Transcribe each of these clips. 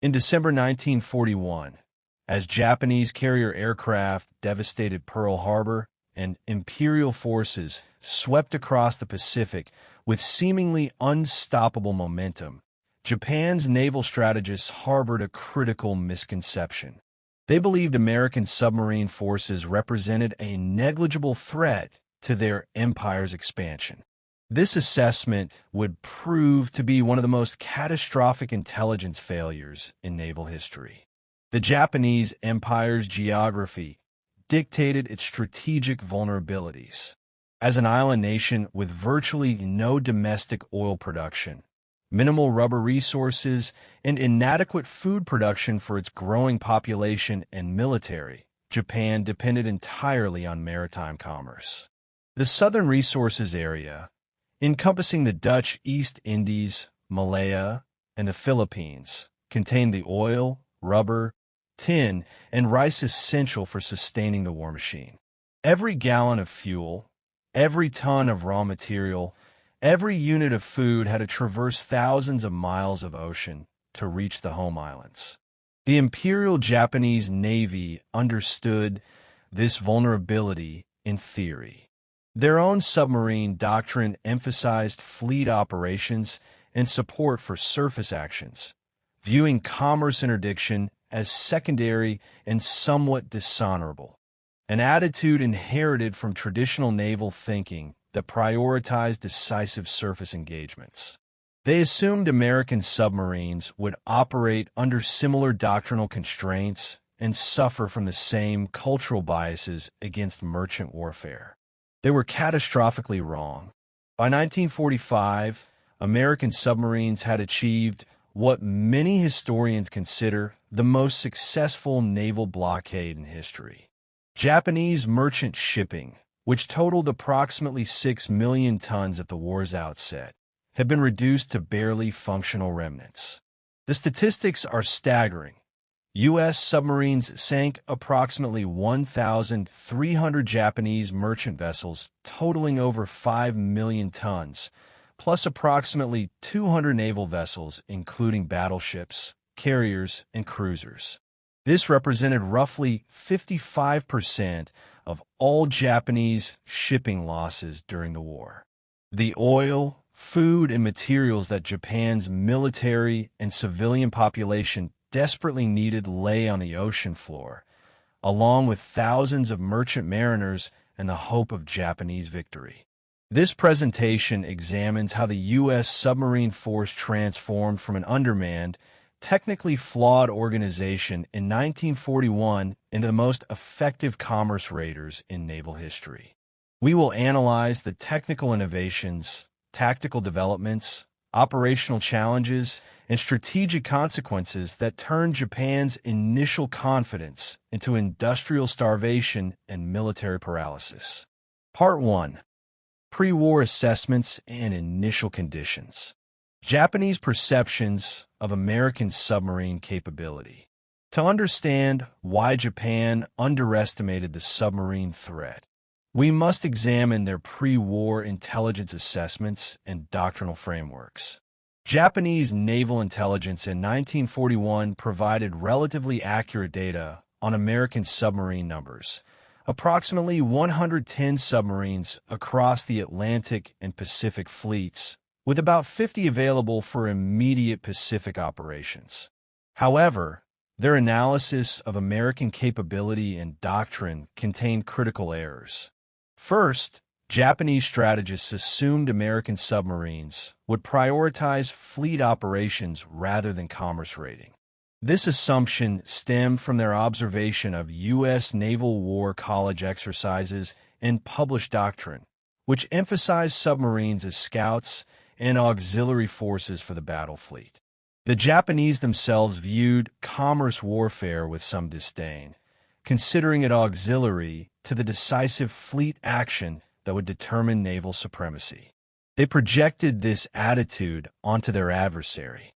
In December 1941, as Japanese carrier aircraft devastated Pearl Harbor and Imperial forces swept across the Pacific with seemingly unstoppable momentum, Japan's naval strategists harbored a critical misconception. They believed American submarine forces represented a negligible threat to their empire's expansion. This assessment would prove to be one of the most catastrophic intelligence failures in naval history. The Japanese empire's geography dictated its strategic vulnerabilities. As an island nation with virtually no domestic oil production, minimal rubber resources, and inadequate food production for its growing population and military, Japan depended entirely on maritime commerce. The Southern Resources Area, encompassing the Dutch East Indies, Malaya, and the Philippines, contained the oil, rubber, tin, and rice essential for sustaining the war machine. Every gallon of fuel, every ton of raw material, every unit of food had to traverse thousands of miles of ocean to reach the home islands. The Imperial Japanese Navy understood this vulnerability in theory. Their own submarine doctrine emphasized fleet operations and support for surface actions, viewing commerce interdiction as secondary and somewhat dishonorable, an attitude inherited from traditional naval thinking that prioritized decisive surface engagements. They assumed American submarines would operate under similar doctrinal constraints and suffer from the same cultural biases against merchant warfare. They were catastrophically wrong. By 1945, American submarines had achieved what many historians consider the most successful naval blockade in history. Japanese merchant shipping, which totaled approximately 6 million tons at the war's outset, had been reduced to barely functional remnants. The statistics are staggering. U.S. submarines sank approximately 1,300 Japanese merchant vessels, totaling over 5 million tons, plus approximately 200 naval vessels, including battleships, carriers, and cruisers. This represented roughly 55% of all Japanese shipping losses during the war. The oil, food, and materials that Japan's military and civilian population desperately needed lay on the ocean floor, along with thousands of merchant mariners and the hope of Japanese victory. This presentation examines how the U.S. submarine force transformed from an undermanned, technically flawed organization in 1941 into the most effective commerce raiders in naval history. We will analyze the technical innovations, tactical developments, operational challenges, and strategic consequences that turned Japan's initial confidence into industrial starvation and military paralysis. Part 1. Pre-war assessments and initial conditions. Japanese perceptions of American submarine capability. To understand why Japan underestimated the submarine threat, we must examine their pre-war intelligence assessments and doctrinal frameworks. Japanese naval intelligence in 1941 provided relatively accurate data on American submarine numbers, approximately 110 submarines across the Atlantic and Pacific fleets, with about 50 available for immediate Pacific operations. However, their analysis of American capability and doctrine contained critical errors. First, Japanese strategists assumed American submarines would prioritize fleet operations rather than commerce raiding. This assumption stemmed from their observation of U.S. Naval War College exercises and published doctrine, which emphasized submarines as scouts and auxiliary forces for the battle fleet. The Japanese themselves viewed commerce warfare with some disdain, considering it auxiliary to the decisive fleet action that would determine naval supremacy. They projected this attitude onto their adversary.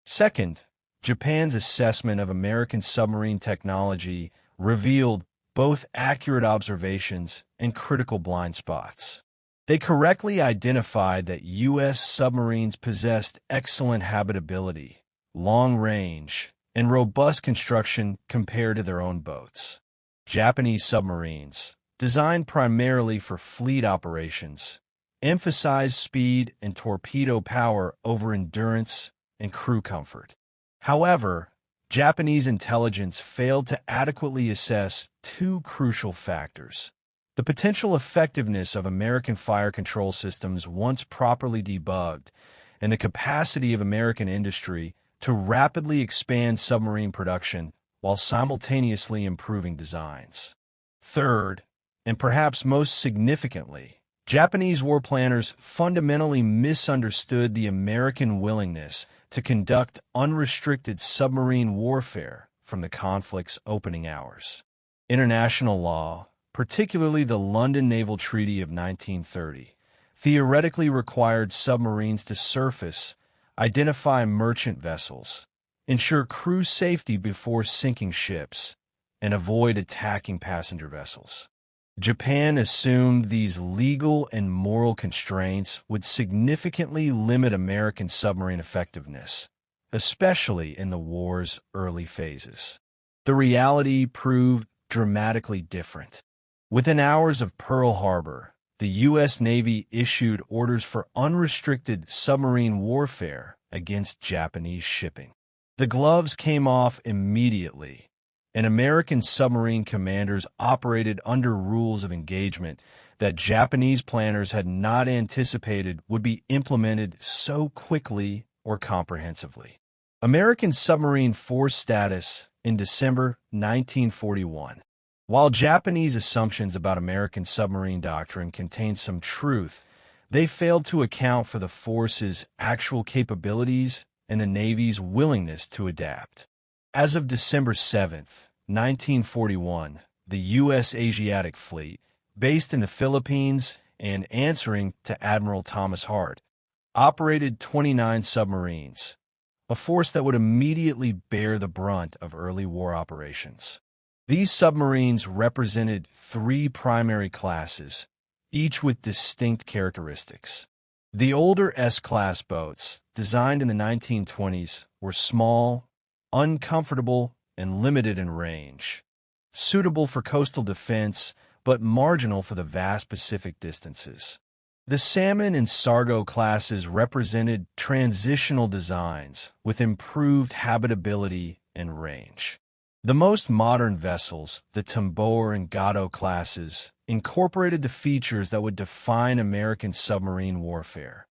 Second, Japan's assessment of American submarine technology revealed both accurate observations and critical blind spots. They correctly identified that U.S. submarines possessed excellent habitability, long range, and robust construction compared to their own boats. Japanese submarines, designed primarily for fleet operations, emphasize speed and torpedo power over endurance and crew comfort. However, Japanese intelligence failed to adequately assess two crucial factors: the potential effectiveness of American fire control systems once properly debugged, and the capacity of American industry to rapidly expand submarine production while simultaneously improving designs. Third, and perhaps most significantly, Japanese war planners fundamentally misunderstood the American willingness to conduct unrestricted submarine warfare from the conflict's opening hours. International law, particularly the London Naval Treaty of 1930, theoretically required submarines to surface, identify merchant vessels, ensure crew safety before sinking ships, and avoid attacking passenger vessels. Japan assumed these legal and moral constraints would significantly limit American submarine effectiveness, especially in the war's early phases. The reality proved dramatically different. Within hours of Pearl Harbor, the U.S. Navy issued orders for unrestricted submarine warfare against Japanese shipping. The gloves came off immediately, and American submarine commanders operated under rules of engagement that Japanese planners had not anticipated would be implemented so quickly or comprehensively. American submarine force status in December 1941. While Japanese assumptions about American submarine doctrine contained some truth, they failed to account for the force's actual capabilities and the Navy's willingness to adapt. As of December 7, 1941, the U.S. Asiatic Fleet, based in the Philippines and answering to Admiral Thomas Hart, operated 29 submarines, a force that would immediately bear the brunt of early war operations. These submarines represented three primary classes, each with distinct characteristics. The older S-class boats, designed in the 1920s, were small, uncomfortable, and limited in range, suitable for coastal defense but marginal for the vast Pacific distances. The Salmon and Sargo classes represented transitional designs with improved habitability and range. The most modern vessels, the Tambor and Gato classes, incorporated the features that would define American submarine warfare: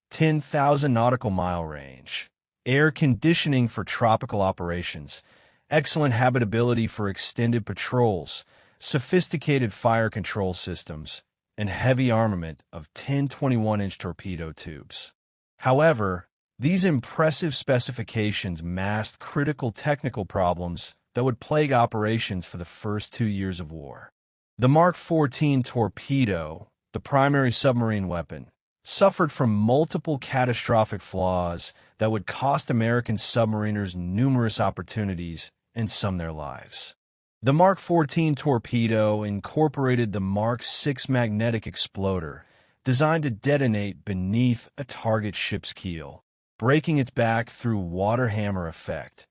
10,000 nautical mile range, air conditioning for tropical operations, excellent habitability for extended patrols, sophisticated fire control systems, and heavy armament of 10 21-inch torpedo tubes. However, these impressive specifications masked critical technical problems that would plague operations for the first 2 years of war. The Mark 14 torpedo, the primary submarine weapon, suffered from multiple catastrophic flaws that would cost American submariners numerous opportunities and some their lives. The Mark 14 torpedo incorporated the Mark 6 magnetic exploder, designed to detonate beneath a target ship's keel, breaking its back through water hammer effect,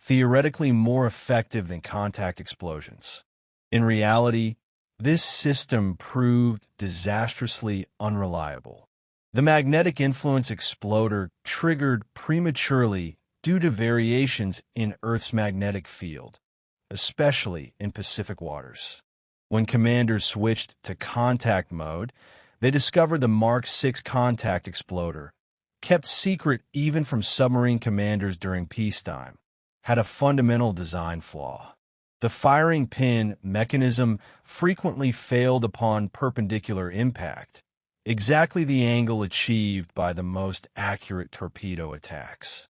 theoretically more effective than contact explosions. In reality, this system proved disastrously unreliable. The magnetic influence exploder triggered prematurely due to variations in Earth's magnetic field, especially in Pacific waters. When commanders switched to contact mode, they discovered the Mark 6 contact exploder, kept secret even from submarine commanders during peacetime, had a fundamental design flaw. The firing pin mechanism frequently failed upon perpendicular impact, exactly the angle achieved by the most accurate torpedo attacks.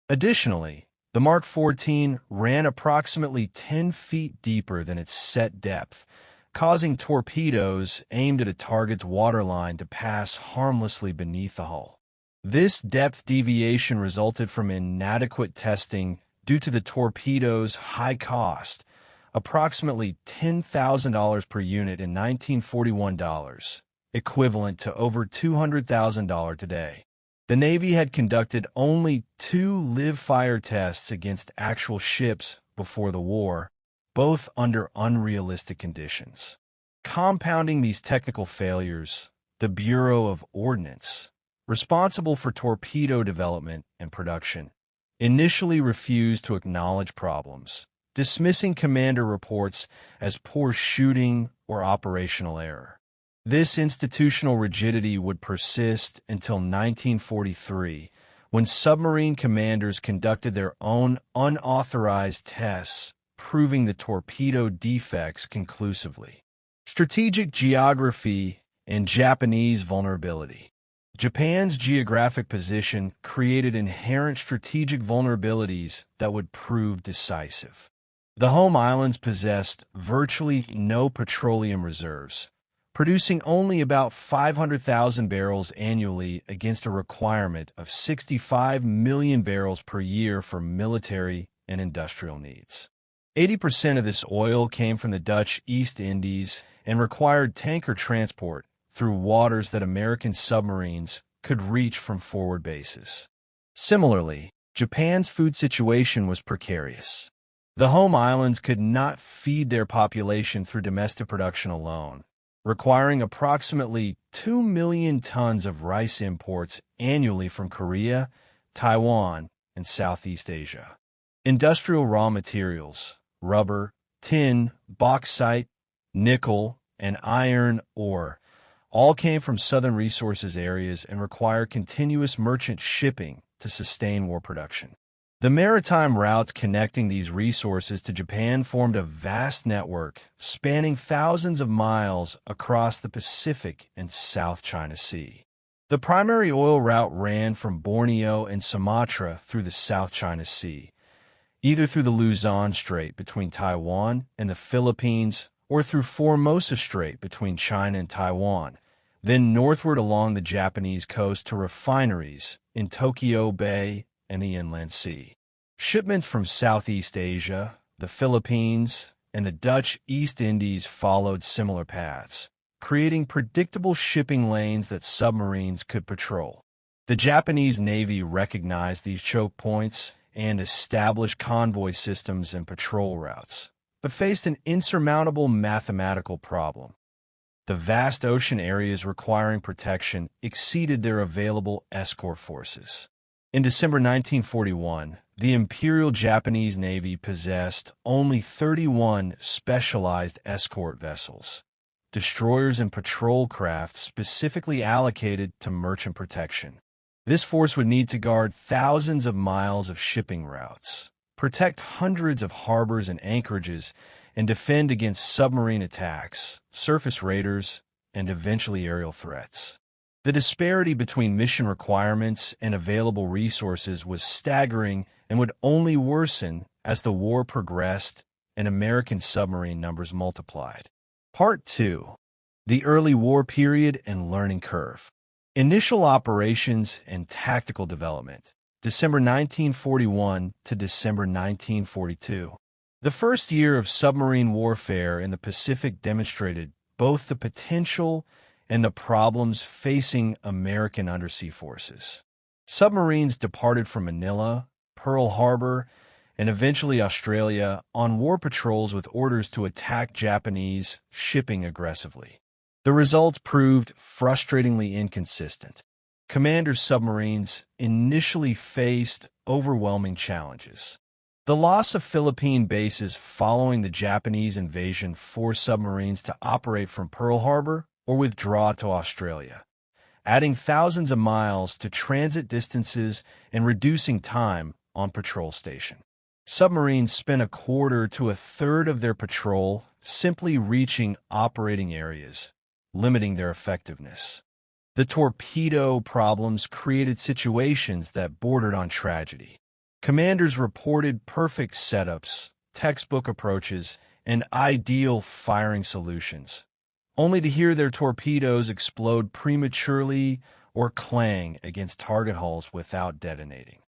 Additionally, the Mark 14 ran approximately 10 feet deeper than its set depth, causing torpedoes aimed at a target's waterline to pass harmlessly beneath the hull. This depth deviation resulted from inadequate testing due to the torpedo's high cost, approximately $10,000 per unit in 1941 dollars, equivalent to over $200,000 today. The Navy had conducted only 2 live-fire tests against actual ships before the war, both under unrealistic conditions. Compounding these technical failures, the Bureau of Ordnance, responsible for torpedo development and production, initially refused to acknowledge problems, dismissing commander reports as poor shooting or operational error. This institutional rigidity would persist until 1943, when submarine commanders conducted their own unauthorized tests, proving the torpedo defects conclusively. Strategic geography and Japanese vulnerability. Japan's geographic position created inherent strategic vulnerabilities that would prove decisive. The home islands possessed virtually no petroleum reserves, producing only about 500,000 barrels annually against a requirement of 65 million barrels per year for military and industrial needs. 80% of this oil came from the Dutch East Indies and required tanker transport through waters that American submarines could reach from forward bases. Similarly, Japan's food situation was precarious. The home islands could not feed their population through domestic production alone, requiring approximately 2 million tons of rice imports annually from Korea, Taiwan, and Southeast Asia. Industrial raw materials, rubber, tin, bauxite, nickel, and iron ore, all came from southern resources areas and required continuous merchant shipping to sustain war production. The maritime routes connecting these resources to Japan formed a vast network spanning thousands of miles across the Pacific and South China Sea. The primary oil route ran from Borneo and Sumatra through the South China Sea, either through the Luzon Strait between Taiwan and the Philippines or through Formosa Strait between China and Taiwan, then northward along the Japanese coast to refineries in Tokyo Bay and the Inland Sea. Shipments from Southeast Asia, the Philippines, and the Dutch East Indies followed similar paths, creating predictable shipping lanes that submarines could patrol. The Japanese Navy recognized these choke points and established convoy systems and patrol routes, but faced an insurmountable mathematical problem. The vast ocean areas requiring protection exceeded their available escort forces. In December 1941, the Imperial Japanese Navy possessed only 31 specialized escort vessels, destroyers and patrol craft specifically allocated to merchant protection. This force would need to guard thousands of miles of shipping routes, protect hundreds of harbors and anchorages, and defend against submarine attacks, surface raiders, and eventually aerial threats. The disparity between mission requirements and available resources was staggering and would only worsen as the war progressed and American submarine numbers multiplied. Part 2. The Early War Period and Learning Curve. Initial operations and tactical development, December 1941 to December 1942. The first year of submarine warfare in the Pacific demonstrated both the potential and the problems facing American undersea forces. Submarines departed from Manila, Pearl Harbor, and eventually Australia on war patrols with orders to attack Japanese shipping aggressively. The results proved frustratingly inconsistent. Commander submarines initially faced overwhelming challenges. The loss of Philippine bases following the Japanese invasion forced submarines to operate from Pearl Harbor or withdraw to Australia, adding thousands of miles to transit distances and reducing time on patrol station. Submarines spent a quarter to a third of their patrol simply reaching operating areas, limiting their effectiveness. The torpedo problems created situations that bordered on tragedy. Commanders reported perfect setups, textbook approaches, and ideal firing solutions, only to hear their torpedoes explode prematurely or clang against target hulls without detonating.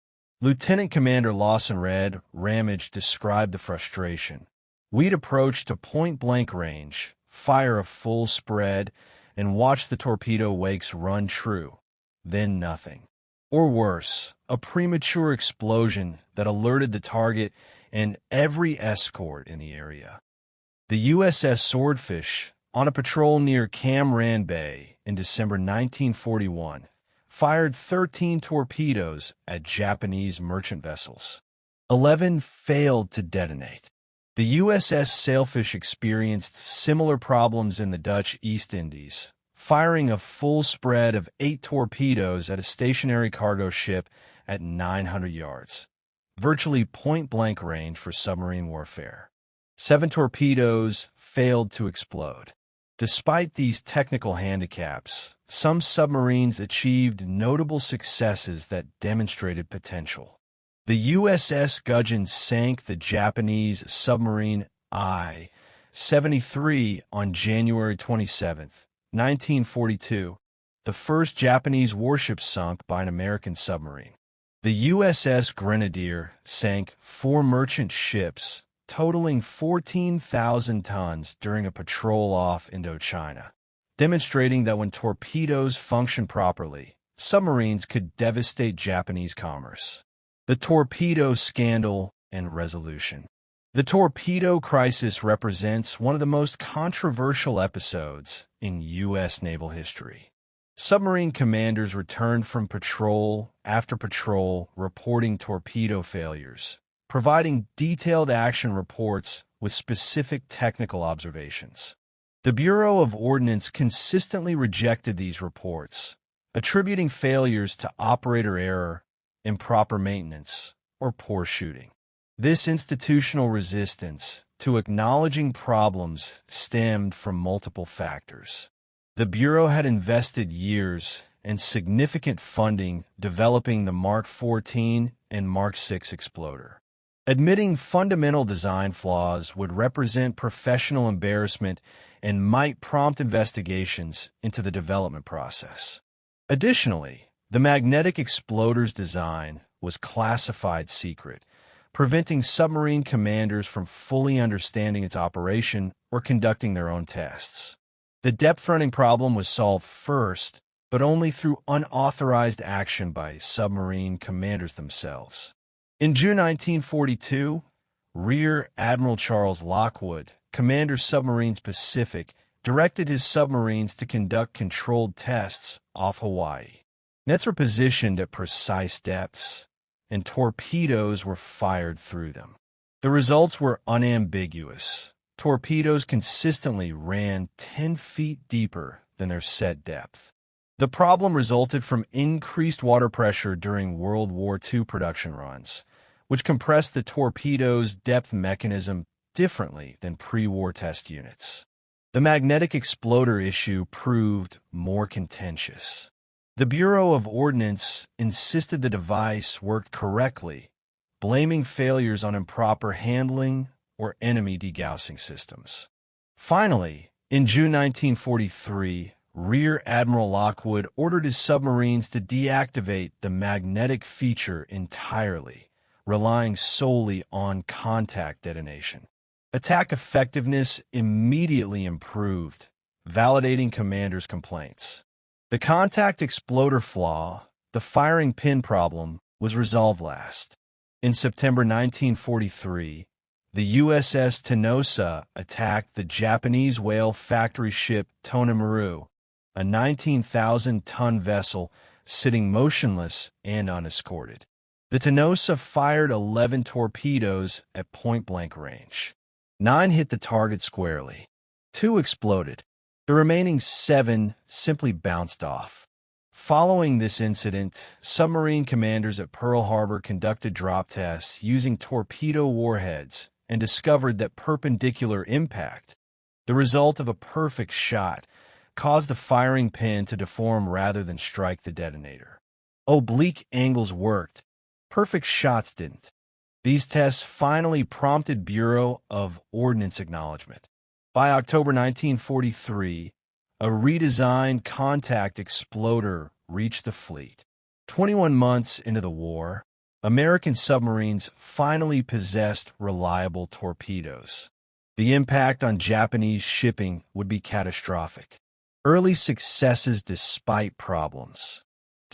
Lieutenant Commander Lawson Red Ramage described the frustration. We'd approach to point-blank range, fire a full spread, and watch the torpedo wakes run true. Then nothing. or worse, a premature explosion that alerted the target and every escort in the area. The USS Swordfish, on a patrol near Cam Ranh Bay in December 1941, fired 13 torpedoes at Japanese merchant vessels. 11 failed to detonate. The USS Sailfish experienced similar problems in the Dutch East Indies, firing a full spread of 8 torpedoes at a stationary cargo ship at 900 yards, virtually point-blank range for submarine warfare. 7 torpedoes failed to explode. Despite these technical handicaps, some submarines achieved notable successes that demonstrated potential. The USS Gudgeon sank the Japanese submarine I-73 on January 27, 1942, the first Japanese warship sunk by an American submarine. The USS Grenadier sank 4 merchant ships, totaling 14,000 tons during a patrol off Indochina, demonstrating that when torpedoes function properly, submarines could devastate Japanese commerce. The torpedo scandal and resolution. The torpedo crisis represents one of the most controversial episodes in U.S. naval history. Submarine commanders returned from patrol after patrol reporting torpedo failures, providing detailed action reports with specific technical observations. The Bureau of Ordnance consistently rejected these reports, attributing failures to operator error, improper maintenance, or poor shooting. This institutional resistance to acknowledging problems stemmed from multiple factors. The Bureau had invested years and significant funding developing the Mark 14 and Mark 6 exploder. Admitting fundamental design flaws would represent professional embarrassment and might prompt investigations into the development process. Additionally, the magnetic exploder's design was classified secret, preventing submarine commanders from fully understanding its operation or conducting their own tests. The depth running problem was solved first, but only through unauthorized action by submarine commanders themselves. In June 1942, Rear Admiral Charles Lockwood, Commander Submarines Pacific, directed his submarines to conduct controlled tests off Hawaii. Nets were positioned at precise depths, and torpedoes were fired through them. The results were unambiguous. Torpedoes consistently ran 10 feet deeper than their set depth. The problem resulted from increased water pressure during World War II production runs, which compressed the torpedo's depth mechanism differently than pre-war test units. The magnetic exploder issue proved more contentious. The Bureau of Ordnance insisted the device worked correctly, blaming failures on improper handling or enemy degaussing systems. Finally, in June 1943, Rear Admiral Lockwood ordered his submarines to deactivate the magnetic feature entirely, relying solely on contact detonation. Attack effectiveness immediately improved, validating commanders' complaints. The contact exploder flaw, the firing pin problem, was resolved last. In September 1943, the USS Tenosa attacked the Japanese whale factory ship Tonemaru, a 19,000-ton vessel sitting motionless and unescorted. The Tenosa fired 11 torpedoes at point-blank range. 9 hit the target squarely. 2 exploded. The remaining 7 simply bounced off. Following this incident, submarine commanders at Pearl Harbor conducted drop tests using torpedo warheads and discovered that perpendicular impact, the result of a perfect shot, caused the firing pin to deform rather than strike the detonator. Oblique angles worked. Perfect shots didn't. These tests finally prompted Bureau of Ordnance acknowledgement. By October 1943, a redesigned contact exploder reached the fleet. 21 months into the war, American submarines finally possessed reliable torpedoes. The impact on Japanese shipping would be catastrophic. Early successes despite problems.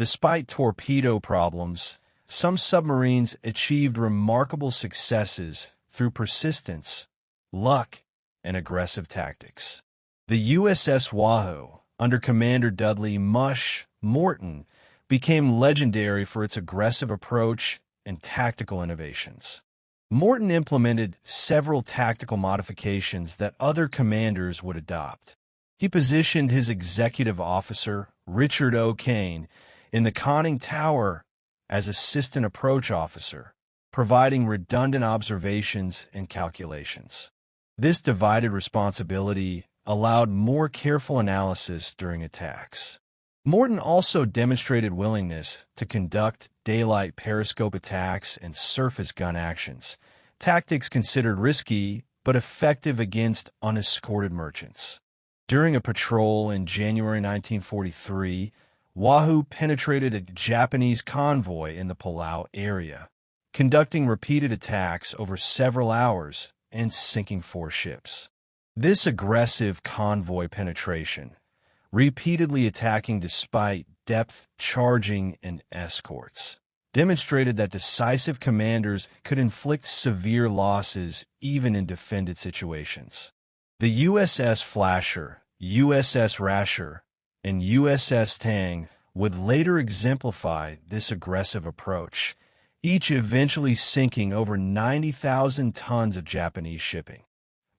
Despite torpedo problems, some submarines achieved remarkable successes through persistence, luck, and aggressive tactics. The USS Wahoo, under Commander Dudley "Mush" Morton, became legendary for its aggressive approach and tactical innovations. Morton implemented several tactical modifications that other commanders would adopt. He positioned his executive officer, Richard O. Kane, in the conning tower as assistant approach officer, providing redundant observations and calculations. This divided responsibility allowed more careful analysis during attacks. Morton also demonstrated willingness to conduct daylight periscope attacks and surface gun actions, tactics considered risky but effective against unescorted merchants. During a patrol in January 1943, Wahoo penetrated a Japanese convoy in the Palau area, conducting repeated attacks over several hours and sinking 4 ships. This aggressive convoy penetration, repeatedly attacking despite depth charging and escorts, demonstrated that decisive commanders could inflict severe losses even in defended situations. The USS Flasher, USS Rasher, and USS Tang would later exemplify this aggressive approach, each eventually sinking over 90,000 tons of Japanese shipping,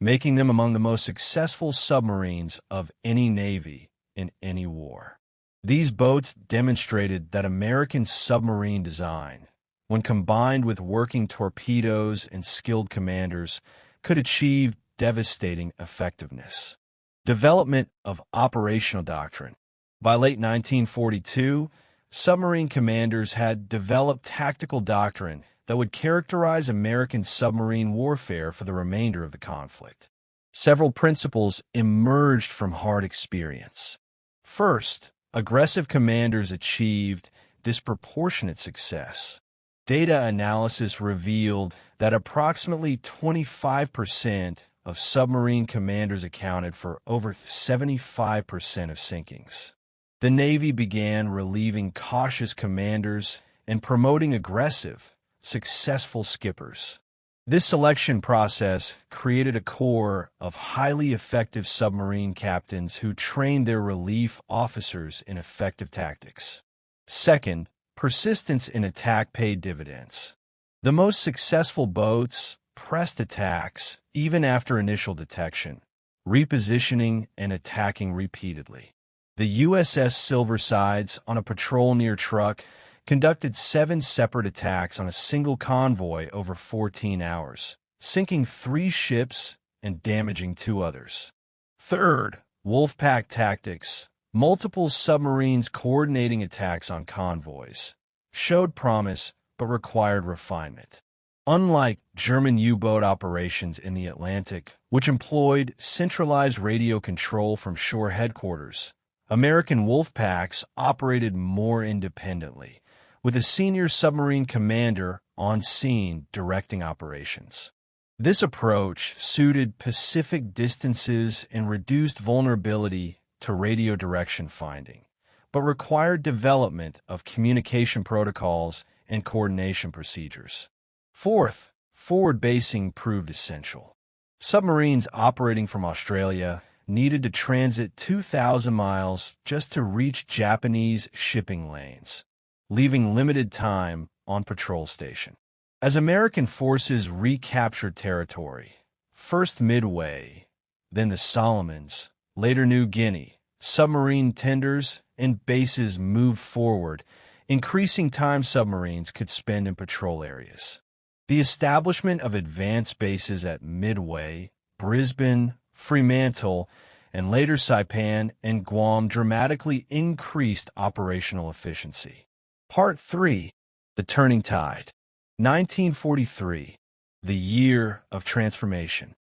making them among the most successful submarines of any navy in any war. These boats demonstrated that American submarine design, when combined with working torpedoes and skilled commanders, could achieve devastating effectiveness. Development of operational doctrine. By late 1942, submarine commanders had developed tactical doctrine that would characterize American submarine warfare for the remainder of the conflict. Several principles emerged from hard experience. First, aggressive commanders achieved disproportionate success. Data analysis revealed that approximately 25% of submarine commanders accounted for over 75% of sinkings. The Navy began relieving cautious commanders and promoting aggressive, successful skippers. This selection process created a corps of highly effective submarine captains who trained their relief officers in effective tactics. Second, persistence in attack paid dividends. The most successful boats pressed attacks even after initial detection, repositioning and attacking repeatedly. The USS Silversides, on a patrol near Truk, conducted 7 separate attacks on a single convoy over 14 hours, sinking 3 ships and damaging 2 others. Third, Wolfpack tactics. Multiple submarines coordinating attacks on convoys showed promise but required refinement. Unlike German U-boat operations in the Atlantic, which employed centralized radio control from shore headquarters, American Wolfpacks operated more independently, with a senior submarine commander on scene directing operations. This approach suited Pacific distances and reduced vulnerability to radio direction finding, but required development of communication protocols and coordination procedures. Fourth, forward basing proved essential. Submarines operating from Australia needed to transit 2,000 miles just to reach Japanese shipping lanes, leaving limited time on patrol station. As American forces recaptured territory, first Midway, then the Solomons, later New Guinea, submarine tenders and bases moved forward, increasing time submarines could spend in patrol areas. The establishment of advanced bases at Midway, Brisbane, Fremantle, and later Saipan and Guam dramatically increased operational efficiency. Part 3. The Turning Tide. 1943. The Year of Transformation.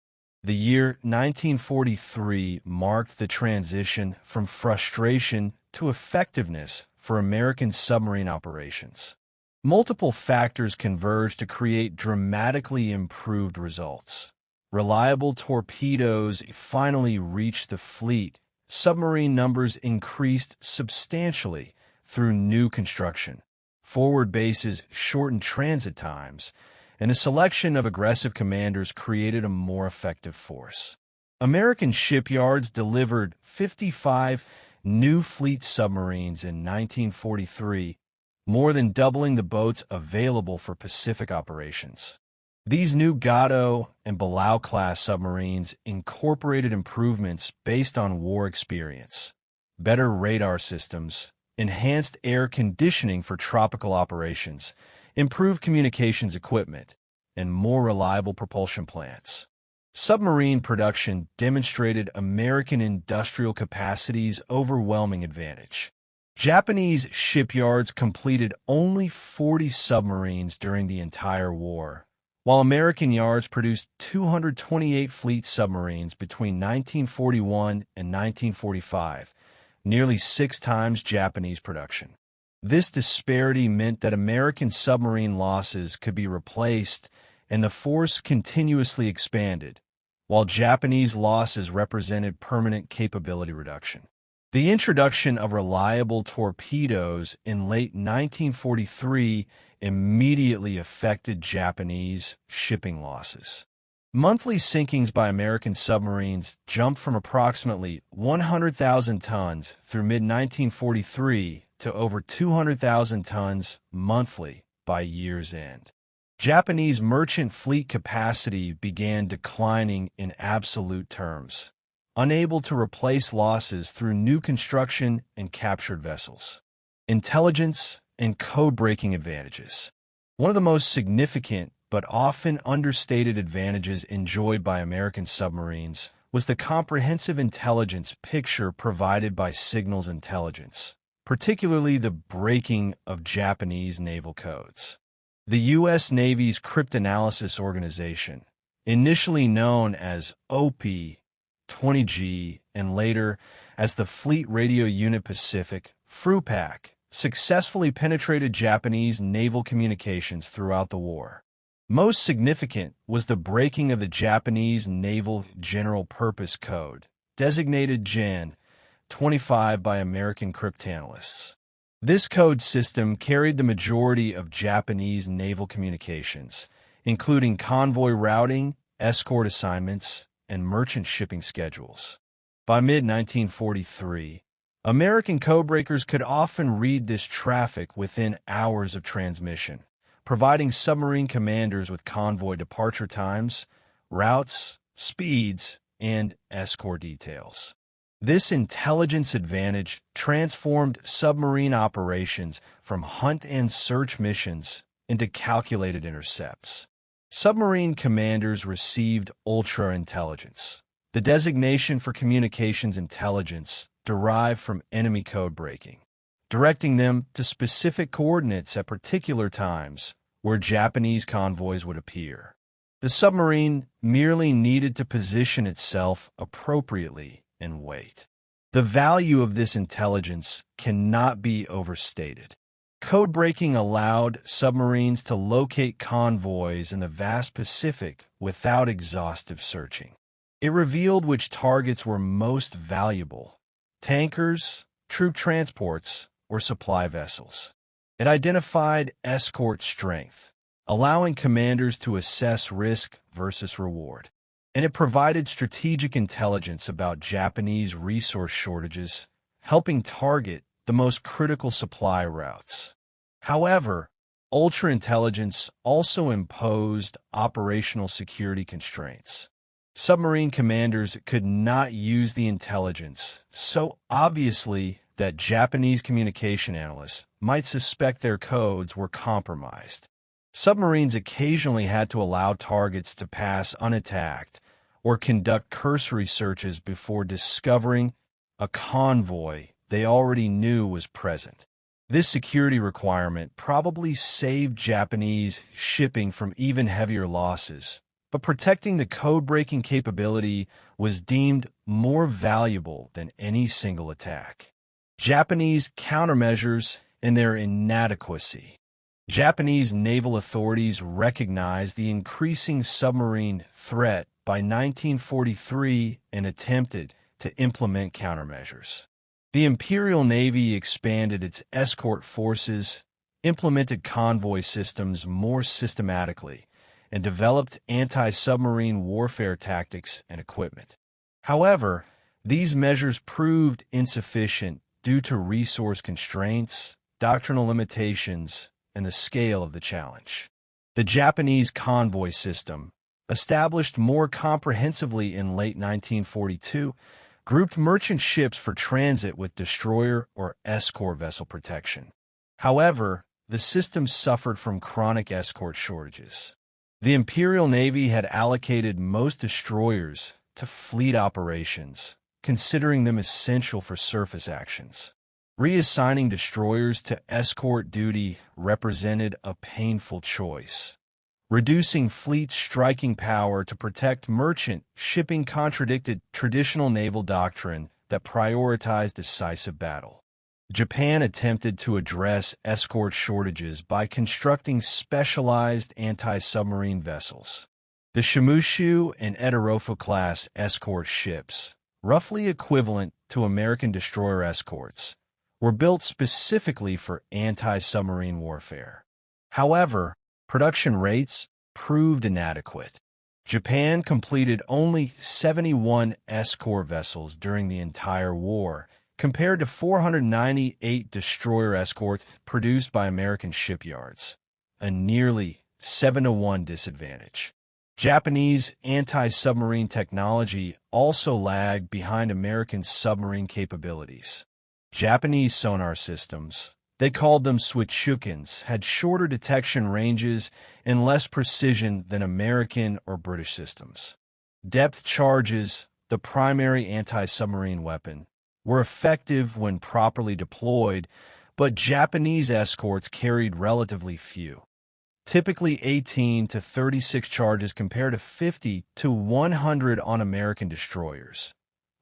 The year 1943 marked the transition from frustration to effectiveness for American submarine operations. Multiple factors converged to create dramatically improved results. Reliable torpedoes finally reached the fleet. Submarine numbers increased substantially, through new construction. Forward bases shortened transit times, and a selection of aggressive commanders created a more effective force. American shipyards delivered 55 new fleet submarines in 1943, more than doubling the boats available for Pacific operations. These new Gatto and Balao-class submarines incorporated improvements based on war experience, better radar systems, enhanced air conditioning for tropical operations, improved communications equipment, and more reliable propulsion plants. Submarine production demonstrated American industrial capacity's overwhelming advantage. Japanese shipyards completed only 40 submarines during the entire war, while American yards produced 228 fleet submarines between 1941 and 1945, nearly 6 times Japanese production. This disparity meant that American submarine losses could be replaced and the force continuously expanded, while Japanese losses represented permanent capability reduction. The introduction of reliable torpedoes in late 1943 immediately affected Japanese shipping losses. Monthly sinkings by American submarines jumped from approximately 100,000 tons through mid-1943 to over 200,000 tons monthly by year's end. Japanese merchant fleet capacity began declining in absolute terms, unable to replace losses through new construction and captured vessels. Intelligence and code-breaking advantages. One of the most significant but often understated advantages enjoyed by American submarines was the comprehensive intelligence picture provided by signals intelligence, particularly the breaking of Japanese naval codes. The U.S. Navy's Cryptanalysis Organization, initially known as OP-20G and later as the Fleet Radio Unit Pacific, FRUPAC, successfully penetrated Japanese naval communications throughout the war. Most significant was the breaking of the Japanese Naval General Purpose Code, designated Gen 25 by American cryptanalysts. This code system carried the majority of Japanese naval communications, including convoy routing, escort assignments, and merchant shipping schedules. By mid-1943, American codebreakers could often read this traffic within hours of transmission, providing submarine commanders with convoy departure times, routes, speeds, and escort details. This intelligence advantage transformed submarine operations from hunt and search missions into calculated intercepts. Submarine commanders received ultra-intelligence, the designation for communications intelligence derived from enemy code breaking, directing them to specific coordinates at particular times where Japanese convoys would appear. The submarine merely needed to position itself appropriately and wait. The value of this intelligence cannot be overstated. Code breaking allowed submarines to locate convoys in the vast Pacific without exhaustive searching. It revealed which targets were most valuable: tankers, troop transports, or supply vessels. It identified escort strength, allowing commanders to assess risk versus reward. And it provided strategic intelligence about Japanese resource shortages, helping target the most critical supply routes. However, ultra-intelligence also imposed operational security constraints. Submarine commanders could not use the intelligence so obviously that Japanese communication analysts might suspect their codes were compromised. Submarines occasionally had to allow targets to pass unattacked or conduct cursory searches before discovering a convoy they already knew was present. This security requirement probably saved Japanese shipping from even heavier losses, but protecting the code-breaking capability was deemed more valuable than any single attack. Japanese countermeasures and their inadequacy. Japanese naval authorities recognized the increasing submarine threat by 1943 and attempted to implement countermeasures. The Imperial Navy expanded its escort forces, implemented convoy systems more systematically, and developed anti-submarine warfare tactics and equipment. However, these measures proved insufficient due to resource constraints, doctrinal limitations, and the scale of the challenge. The Japanese convoy system, established more comprehensively in late 1942, grouped merchant ships for transit with destroyer or escort vessel protection. However, the system suffered from chronic escort shortages. The Imperial Navy had allocated most destroyers to fleet operations, considering them essential for surface actions. Reassigning destroyers to escort duty represented a painful choice. Reducing fleet striking power to protect merchant shipping contradicted traditional naval doctrine that prioritized decisive battle. Japan attempted to address escort shortages by constructing specialized anti-submarine vessels. The Shimushu and Etarofu-class escort ships, roughly equivalent to American destroyer escorts, were built specifically for anti-submarine warfare. However, production rates proved inadequate. Japan completed only 71 escort vessels during the entire war, compared to 498 destroyer escorts produced by American shipyards, a nearly 7-to-1 disadvantage. Japanese anti-submarine technology also lagged behind American submarine capabilities. Japanese sonar systems, they called them switchukins, had shorter detection ranges and less precision than American or British systems. Depth charges, the primary anti-submarine weapon, were effective when properly deployed, but Japanese escorts carried relatively few. Typically 18 to 36 charges compared to 50 to 100 on American destroyers,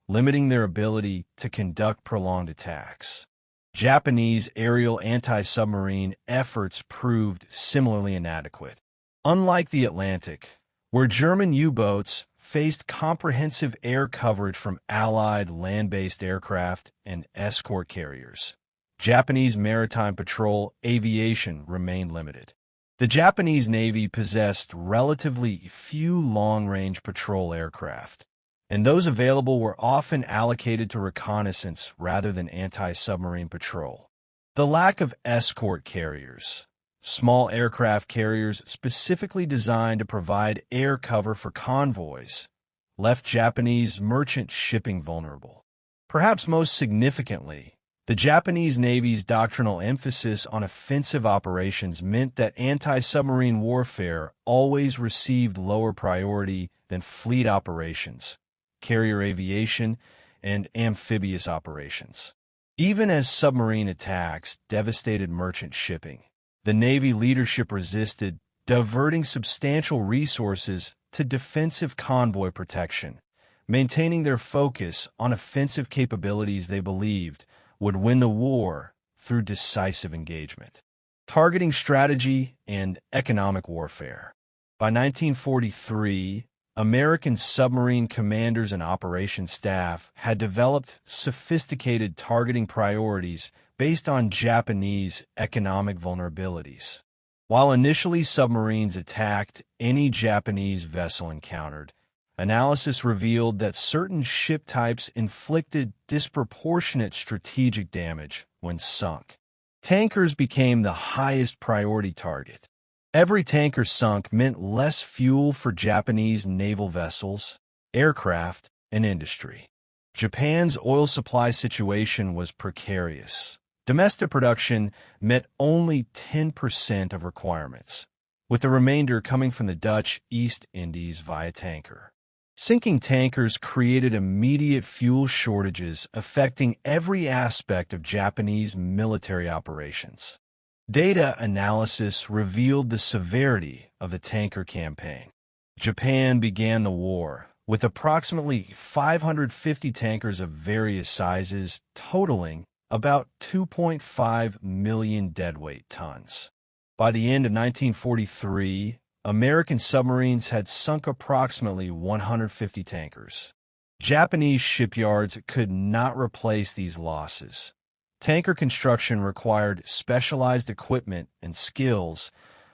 limiting their ability to conduct prolonged attacks. Japanese aerial anti-submarine efforts proved similarly inadequate. Unlike the Atlantic, where German U-boats faced comprehensive air coverage from Allied land-based aircraft and escort carriers, Japanese maritime patrol aviation remained limited. The Japanese Navy possessed relatively few long-range patrol aircraft, and those available were often allocated to reconnaissance rather than anti-submarine patrol. The lack of escort carriers, small aircraft carriers specifically designed to provide air cover for convoys, left Japanese merchant shipping vulnerable. Perhaps most significantly, the Japanese Navy's doctrinal emphasis on offensive operations meant that anti-submarine warfare always received lower priority than fleet operations, carrier aviation, and amphibious operations. Even as submarine attacks devastated merchant shipping, the Navy leadership resisted, diverting substantial resources to defensive convoy protection, maintaining their focus on offensive capabilities they believed would win the war through decisive engagement. Targeting strategy and economic warfare. By 1943, American submarine commanders and operations staff had developed sophisticated targeting priorities based on Japanese economic vulnerabilities. While initially submarines attacked any Japanese vessel encountered, analysis revealed that certain ship types inflicted disproportionate strategic damage when sunk. Tankers became the highest priority target. Every tanker sunk meant less fuel for Japanese naval vessels, aircraft, and industry. Japan's oil supply situation was precarious. Domestic production met only 10% of requirements, with the remainder coming from the Dutch East Indies via tanker. Sinking tankers created immediate fuel shortages affecting every aspect of Japanese military operations. Data analysis revealed the severity of the tanker campaign. Japan began the war with approximately 550 tankers of various sizes, totaling about 2.5 million deadweight tons. By the end of 1943, American submarines had sunk approximately 150 tankers. Japanese shipyards could not replace these losses. Tanker construction required specialized equipment and skills,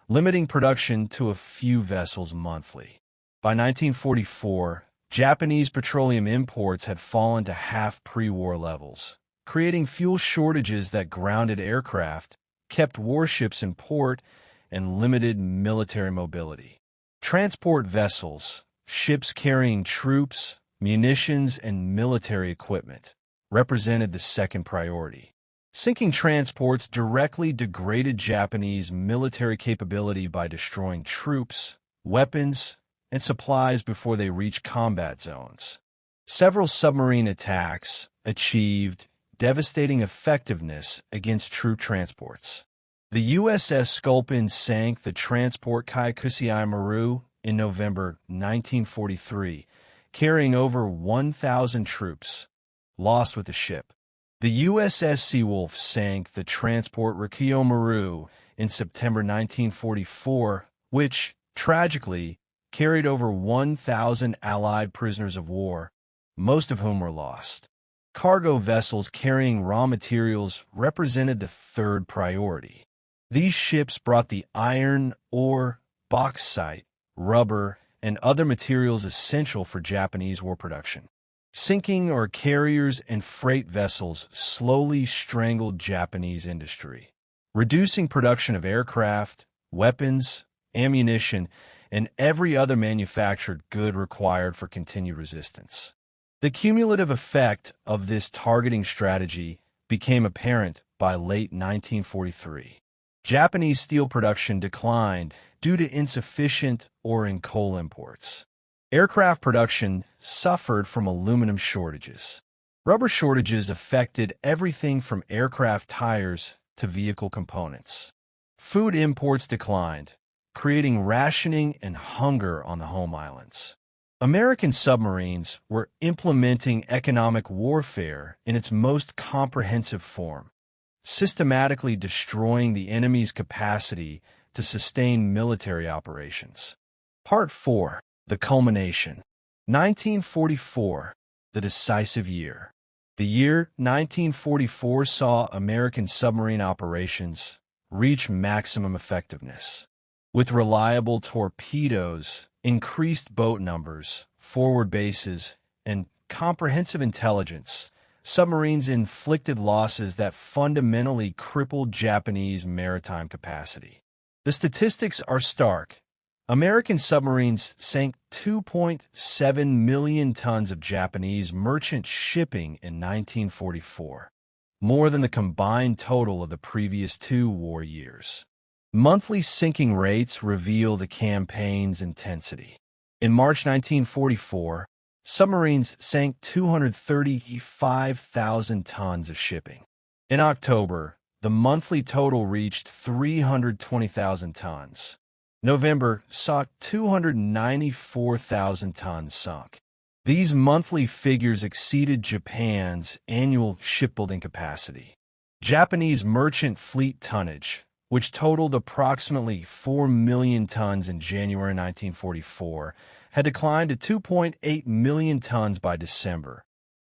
limiting production to a few vessels monthly. By 1944, Japanese petroleum imports had fallen to half pre-war levels, creating fuel shortages that grounded aircraft, kept warships in port, and limited military mobility. Transport vessels, ships carrying troops, munitions, and military equipment, represented the second priority. Sinking transports directly degraded Japanese military capability by destroying troops, weapons, and supplies before they reached combat zones. Several submarine attacks achieved devastating effectiveness against troop transports. The USS Sculpin sank the transport Kyakusei Maru in November 1943, carrying over 1,000 troops, lost with the ship. The USS Seawolf sank the transport Rikyo Maru in September 1944, which, tragically, carried over 1,000 Allied prisoners of war, most of whom were lost. Cargo vessels carrying raw materials represented the third priority. These ships brought the iron, ore, bauxite, rubber, and other materials essential for Japanese war production. Sinking or carriers and freight vessels slowly strangled Japanese industry, reducing production of aircraft, weapons, ammunition, and every other manufactured good required for continued resistance. The cumulative effect of this targeting strategy became apparent by late 1943. Japanese steel production declined due to insufficient ore and coal imports. Aircraft production suffered from aluminum shortages. Rubber shortages affected everything from aircraft tires to vehicle components. Food imports declined, creating rationing and hunger on the home islands. American submarines were implementing economic warfare in its most comprehensive form, systematically destroying the enemy's capacity to sustain military operations. Part 4. The culmination. 1944, the decisive year. The year 1944 saw American submarine operations reach maximum effectiveness. With reliable torpedoes, increased boat numbers, forward bases, and comprehensive intelligence, submarines inflicted losses that fundamentally crippled Japanese maritime capacity. The statistics are stark. American submarines sank 2.7 million tons of Japanese merchant shipping in 1944, more than the combined total of the previous 2 war years. Monthly sinking rates reveal the campaign's intensity. In March 1944, submarines sank 235,000 tons of shipping. In October, the monthly total reached 320,000 tons. November saw 294,000 tons sunk. These monthly figures exceeded Japan's annual shipbuilding capacity. Japanese merchant fleet tonnage, which totaled approximately 4 million tons in January 1944, had declined to 2.8 million tons by December,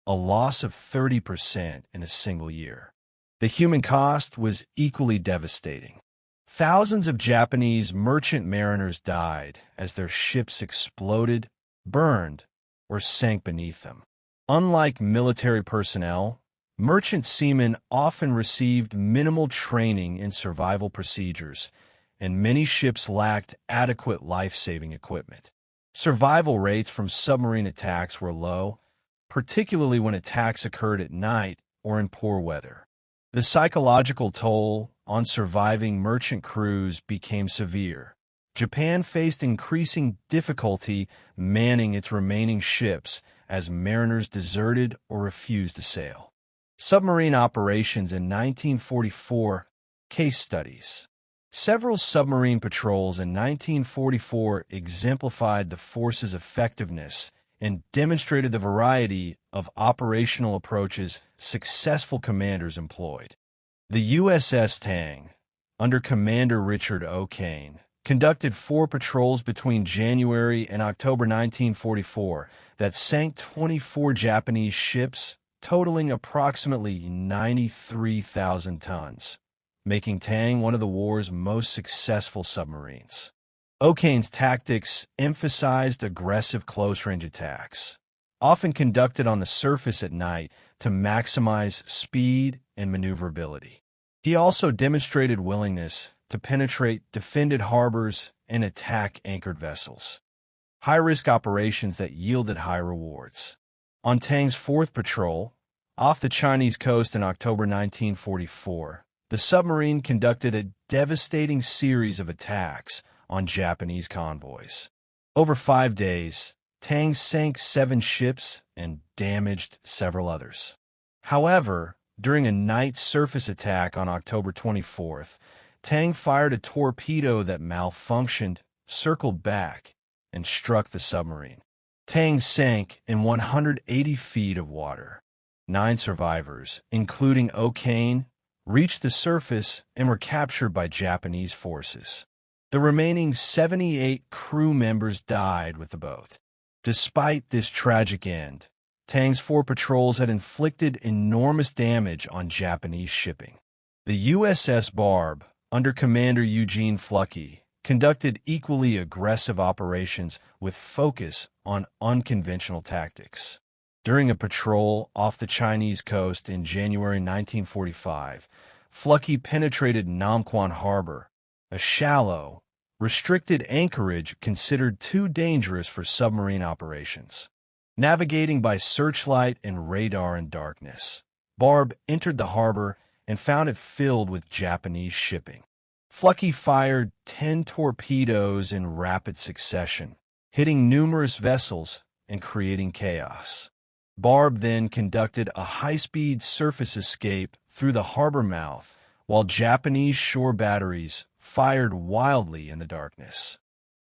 a loss of 30% in a single year. The human cost was equally devastating. Thousands of Japanese merchant mariners died as their ships exploded, burned, or sank beneath them. Unlike military personnel, merchant seamen often received minimal training in survival procedures, and many ships lacked adequate life-saving equipment. Survival rates from submarine attacks were low, particularly when attacks occurred at night or in poor weather. The psychological toll on surviving merchant crews became severe. Japan faced increasing difficulty manning its remaining ships as mariners deserted or refused to sail. Submarine operations in 1944. Case studies. Several submarine patrols in 1944 exemplified the force's effectiveness and demonstrated the variety of operational approaches successful commanders employed. The USS Tang, under Commander Richard O'Kane, conducted 4 patrols between January and October 1944 that sank 24 Japanese ships, totaling approximately 93,000 tons, making Tang one of the war's most successful submarines. Okane's tactics emphasized aggressive close-range attacks, often conducted on the surface at night to maximize speed and maneuverability. He also demonstrated willingness to penetrate defended harbors and attack anchored vessels. High-risk operations that yielded high rewards. On Tang's 4th patrol, off the Chinese coast in October 1944, the submarine conducted a devastating series of attacks on Japanese convoys. Over 5 days, Tang sank 7 ships and damaged several others. However, during a night surface attack on October 24th, Tang fired a torpedo that malfunctioned, circled back, and struck the submarine. Tang sank in 180 feet of water. 9 survivors, including Okane, reached the surface and were captured by Japanese forces. The remaining 78 crew members died with the boat. Despite this tragic end, Tang's 4 patrols had inflicted enormous damage on Japanese shipping. The USS Barb, under Commander Eugene Fluckey, conducted equally aggressive operations with focus on unconventional tactics. During a patrol off the Chinese coast in January 1945, Fluckey penetrated Namquan Harbor, a shallow, restricted anchorage considered too dangerous for submarine operations. Navigating by searchlight and radar in darkness, Barb entered the harbor and found it filled with Japanese shipping. Fluckey fired 10 torpedoes in rapid succession, hitting numerous vessels and creating chaos. Barb then conducted a high-speed surface escape through the harbor mouth, while Japanese shore batteries fired wildly in the darkness.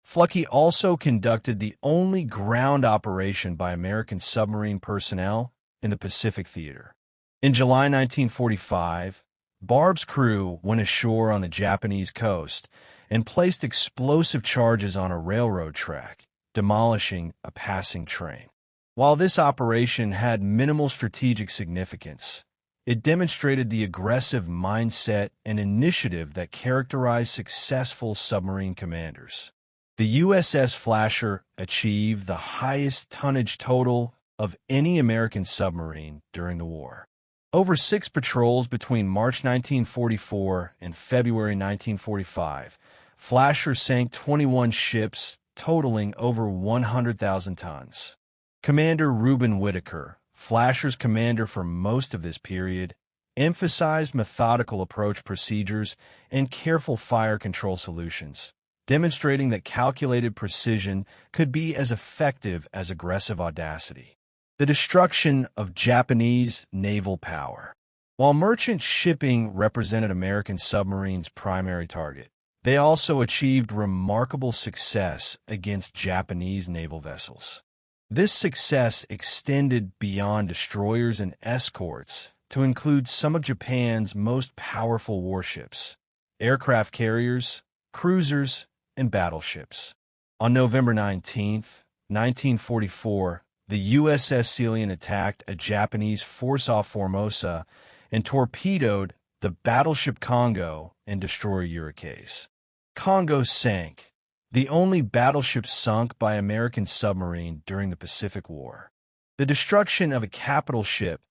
Fluckey also conducted the only ground operation by American submarine personnel in the Pacific Theater. In July 1945, Barb's crew went ashore on the Japanese coast and placed explosive charges on a railroad track, demolishing a passing train. While this operation had minimal strategic significance, it demonstrated the aggressive mindset and initiative that characterize successful submarine commanders. The USS Flasher achieved the highest tonnage total of any American submarine during the war. Over 6 patrols between March 1944 and February 1945, Flasher sank 21 ships, totaling over 100,000 tons. Commander Reuben Whitaker, Flasher's commander for most of this period, emphasized methodical approach procedures and careful fire control solutions, demonstrating that calculated precision could be as effective as aggressive audacity. The destruction of Japanese naval power. While merchant shipping represented American submarines' primary target, they also achieved remarkable success against Japanese naval vessels. This success extended beyond destroyers and escorts to include some of Japan's most powerful warships, aircraft carriers, cruisers, and battleships. On November 19, 1944, the USS Ceylon attacked a Japanese force off Formosa and torpedoed the battleship Congo and destroyer Iroquois. Congo sank, the only battleship sunk by American submarine during the Pacific War. The destruction of a capital ship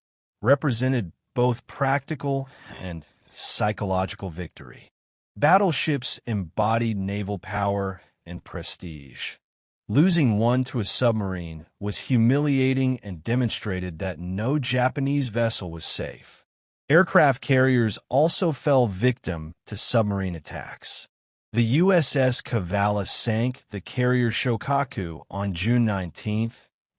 represented both practical and psychological victory. Battleships embodied naval power and prestige. Losing one to a submarine was humiliating and demonstrated that no Japanese vessel was safe. Aircraft carriers also fell victim to submarine attacks. The USS Kavala sank the carrier Shokaku on June 19,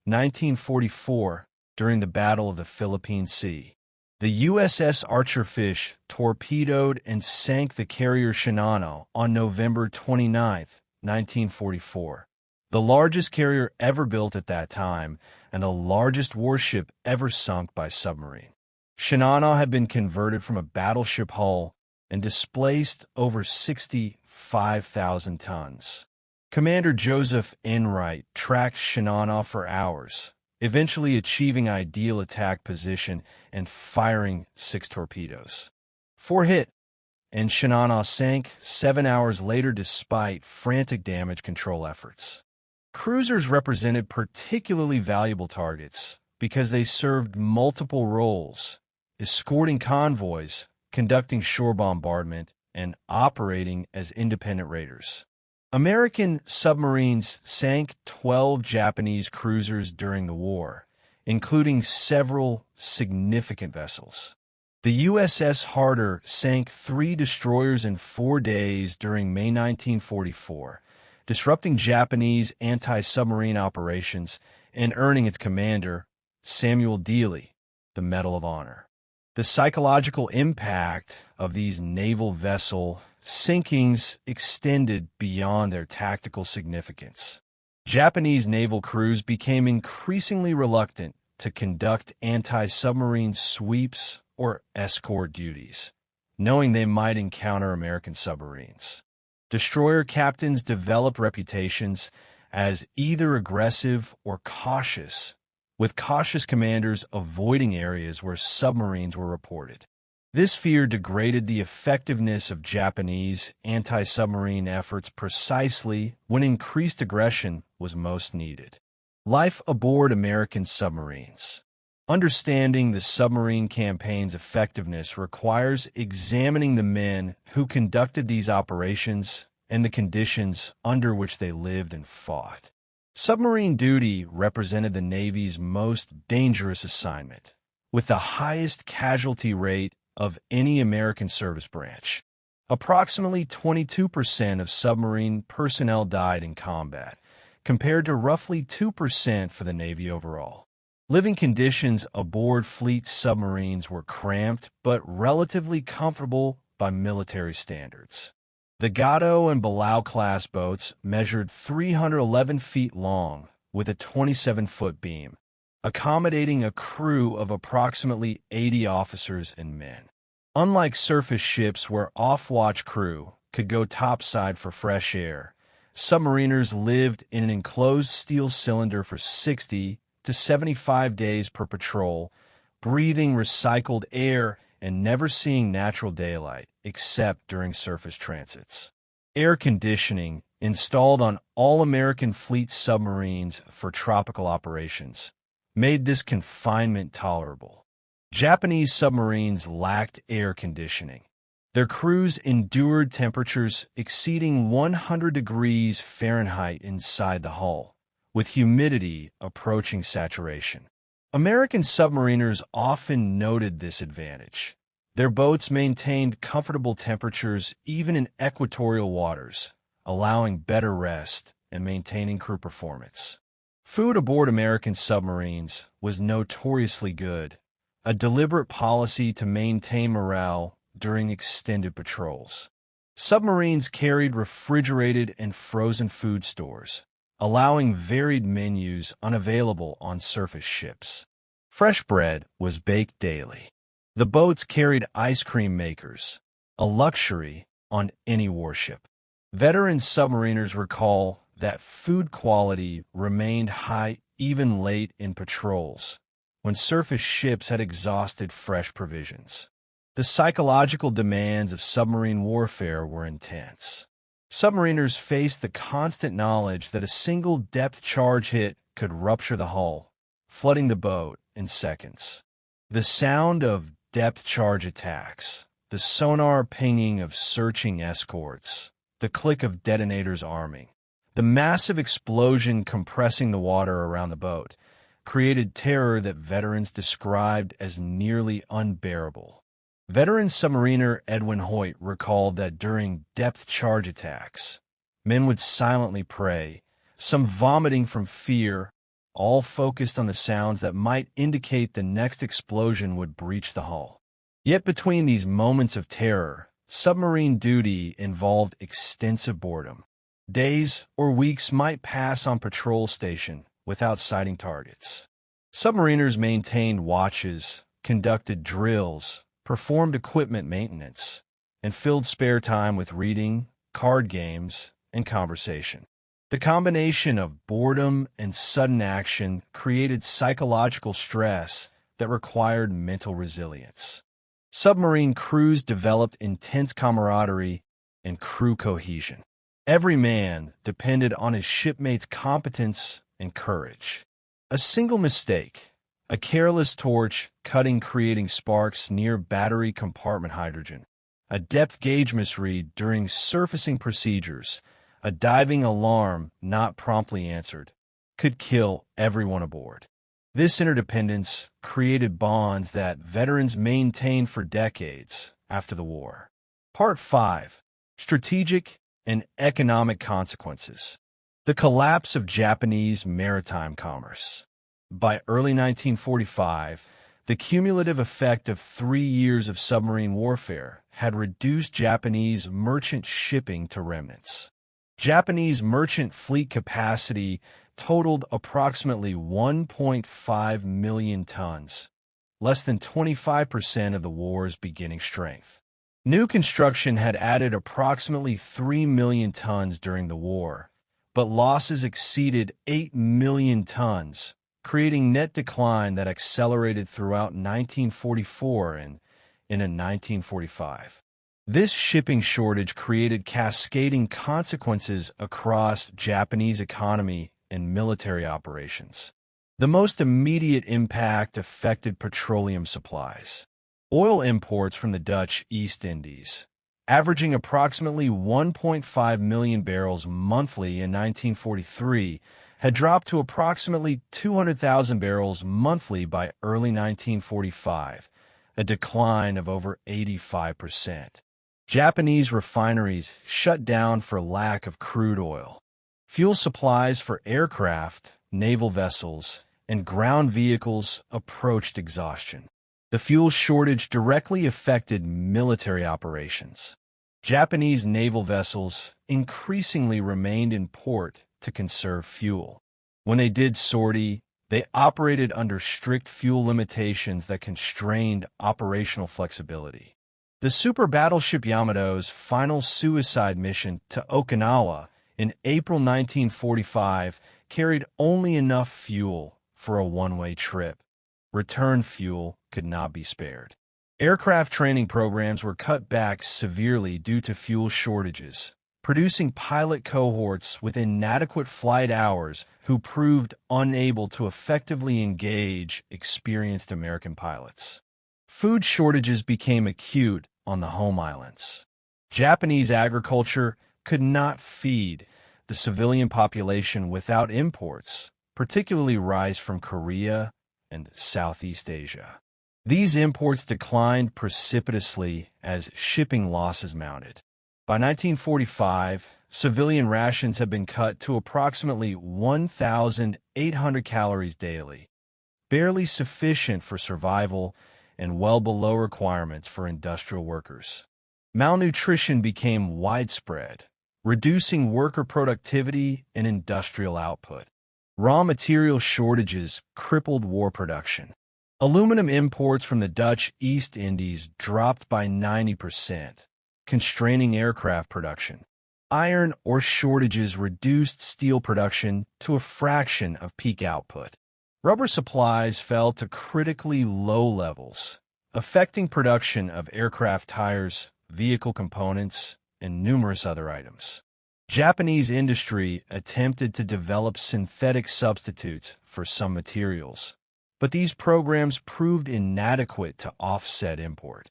1944, during the Battle of the Philippine Sea. The USS Archerfish torpedoed and sank the carrier Shinano on November 29, 1944, the largest carrier ever built at that time and the largest warship ever sunk by submarine. Shinano had been converted from a battleship hull and displaced over 60 5,000 tons. Commander Joseph Enright tracked Shinano for hours, eventually achieving ideal attack position and firing 6 torpedoes. 4 hit, and Shinano sank 7 hours later despite frantic damage control efforts. Cruisers represented particularly valuable targets because they served multiple roles, escorting convoys, conducting shore bombardment, and operating as independent raiders. American submarines sank 12 Japanese cruisers during the war, including several significant vessels. The USS Harder sank 3 destroyers in 4 days during May 1944, disrupting Japanese anti-submarine operations and earning its commander, Samuel Dealey, the Medal of Honor. The psychological impact of these naval vessel sinkings extended beyond their tactical significance. Japanese naval crews became increasingly reluctant to conduct anti-submarine sweeps or escort duties, knowing they might encounter American submarines. Destroyer captains developed reputations as either aggressive or cautious, with cautious commanders avoiding areas where submarines were reported. This fear degraded the effectiveness of Japanese anti-submarine efforts precisely when increased aggression was most needed. Life aboard American submarines. Understanding the submarine campaign's effectiveness requires examining the men who conducted these operations and the conditions under which they lived and fought. Submarine duty represented the Navy's most dangerous assignment, with the highest casualty rate of any American service branch. Approximately 22% of submarine personnel died in combat, compared to roughly 2% for the Navy overall. Living conditions aboard fleet submarines were cramped but relatively comfortable by military standards. The Gato and Balao-class boats measured 311 feet long with a 27-foot beam, accommodating a crew of approximately 80 officers and men. Unlike surface ships where off-watch crew could go topside for fresh air, submariners lived in an enclosed steel cylinder for 60 to 75 days per patrol, breathing recycled air and never seeing natural daylight except during surface transits. Air conditioning, installed on all American fleet submarines for tropical operations, made this confinement tolerable. Japanese submarines lacked air conditioning. Their crews endured temperatures exceeding 100 degrees Fahrenheit inside the hull, with humidity approaching saturation. American submariners often noted this advantage. Their boats maintained comfortable temperatures even in equatorial waters, allowing better rest and maintaining crew performance. Food aboard American submarines was notoriously good, a deliberate policy to maintain morale during extended patrols. Submarines carried refrigerated and frozen food stores, allowing varied menus unavailable on surface ships. Fresh bread was baked daily. The boats carried ice cream makers, a luxury on any warship. Veteran submariners recall that food quality remained high even late in patrols, when surface ships had exhausted fresh provisions. The psychological demands of submarine warfare were intense. Submariners faced the constant knowledge that a single depth charge hit could rupture the hull, flooding the boat in seconds. The sound of depth charge attacks, the sonar pinging of searching escorts, the click of detonators arming, the massive explosion compressing the water around the boat, created terror that veterans described as nearly unbearable. Veteran submariner Edwin Hoyt recalled that during depth charge attacks, men would silently pray, some vomiting from fear, all focused on the sounds that might indicate the next explosion would breach the hull. Yet between these moments of terror, submarine duty involved extensive boredom. Days or weeks might pass on patrol station without sighting targets. Submariners maintained watches, conducted drills, performed equipment maintenance, and filled spare time with reading, card games, and conversation. The combination of boredom and sudden action created psychological stress that required mental resilience. Submarine crews developed intense camaraderie and crew cohesion. Every man depended on his shipmates' competence and courage. A single mistake, a careless torch cutting creating sparks near battery compartment hydrogen, a depth gauge misread during surfacing procedures, a diving alarm not promptly answered, could kill everyone aboard. This interdependence created bonds that veterans maintained for decades after the war. Part 5. Strategic and Economic Consequences. The collapse of Japanese maritime commerce. By early 1945, the cumulative effect of 3 years of submarine warfare had reduced Japanese merchant shipping to remnants. Japanese merchant fleet capacity totaled approximately 1.5 million tons, less than 25% of the war's beginning strength. New construction had added approximately 3 million tons during the war, but losses exceeded 8 million tons, creating net decline that accelerated throughout 1944 and into 1945. This shipping shortage created cascading consequences across Japanese economy and military operations. The most immediate impact affected petroleum supplies. Oil imports from the Dutch East Indies, averaging approximately 1.5 million barrels monthly in 1943, had dropped to approximately 200,000 barrels monthly by early 1945, a decline of over 85%. Japanese refineries shut down for lack of crude oil. Fuel supplies for aircraft, naval vessels, and ground vehicles approached exhaustion. The fuel shortage directly affected military operations. Japanese naval vessels increasingly remained in port to conserve fuel. When they did sortie, they operated under strict fuel limitations that constrained operational flexibility. The super battleship Yamato's final suicide mission to Okinawa in April 1945 carried only enough fuel for a one-way trip. Return fuel could not be spared. Aircraft training programs were cut back severely due to fuel shortages, producing pilot cohorts with inadequate flight hours who proved unable to effectively engage experienced American pilots. Food shortages became acute on the home islands. Japanese agriculture could not feed the civilian population without imports, particularly rice from Korea and Southeast Asia. These imports declined precipitously as shipping losses mounted. By 1945, civilian rations had been cut to approximately 1,800 calories daily, barely sufficient for survival and well below requirements for industrial workers. Malnutrition became widespread, reducing worker productivity and industrial output. Raw material shortages crippled war production. Aluminum imports from the Dutch East Indies dropped by 90%, constraining aircraft production. Iron ore shortages reduced steel production to a fraction of peak output. Rubber supplies fell to critically low levels, affecting production of aircraft tires, vehicle components, and numerous other items. Japanese industry attempted to develop synthetic substitutes for some materials, but these programs proved inadequate to offset import.